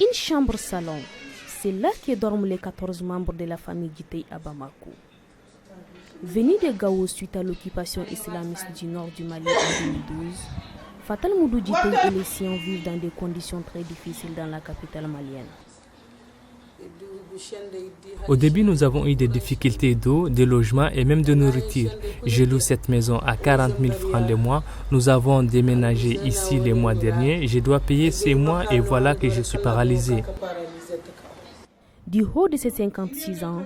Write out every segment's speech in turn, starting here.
Une chambre-salon, c'est là que dorment les 14 membres de la famille Djitei à Bamako. Venus de Gao suite à l'occupation islamiste du nord du Mali en 2012, Fatal Moudou Djitei et les siens vivent dans des conditions très difficiles dans la capitale malienne. Au début, nous avons eu des difficultés d'eau, de logement et même de nourriture. Je loue cette maison à 40 000 francs le mois. Nous avons déménagé ici les mois derniers. Je dois payer ces mois et voilà que je suis paralysé. Du haut de ses 56 ans,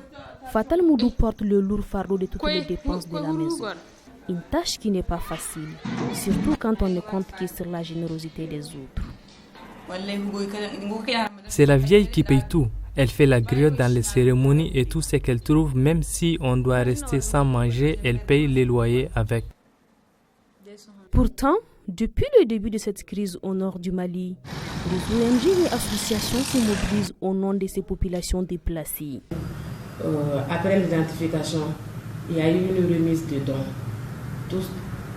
Fatal Moudou porte le lourd fardeau de toutes les dépenses de la maison. Une tâche qui n'est pas facile, surtout quand on ne compte que sur la générosité des autres. C'est la vieille qui paye tout. Elle fait la griotte dans les cérémonies et tout ce qu'elle trouve, même si on doit rester sans manger, elle paye les loyers avec. Pourtant, depuis le début de cette crise au nord du Mali, les ONG et associations se mobilisent au nom de ces populations déplacées. Après l'identification, il y a eu une remise de dons.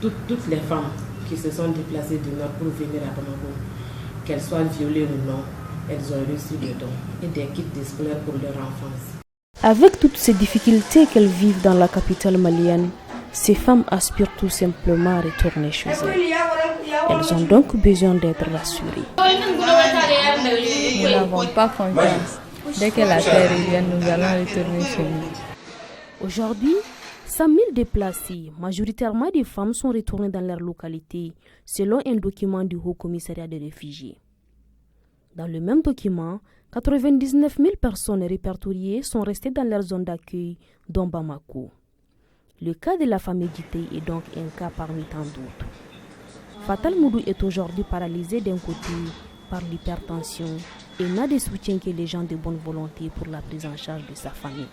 Toutes les femmes qui se sont déplacées du nord pour venir à Bamako, qu'elles soient violées ou non, elles ont reçu des dons et des kits scolaires pour leur enfance. Avec toutes ces difficultés qu'elles vivent dans la capitale malienne, ces femmes aspirent tout simplement à retourner chez elles. Elles ont donc besoin d'être rassurées. Nous n'avons pas confiance. Dès que la terre revient, nous allons retourner chez nous. Aujourd'hui, 100 000 déplacés, majoritairement des femmes, sont retournées dans leur localité, selon un document du Haut Commissariat des réfugiés. Dans le même document, 99 000 personnes répertoriées sont restées dans leur zone d'accueil, dont Bamako. Le cas de la famille Djitei est donc un cas parmi tant d'autres. Fatal Moudou est aujourd'hui paralysé d'un côté par l'hypertension et n'a de soutien que les gens de bonne volonté pour la prise en charge de sa famille.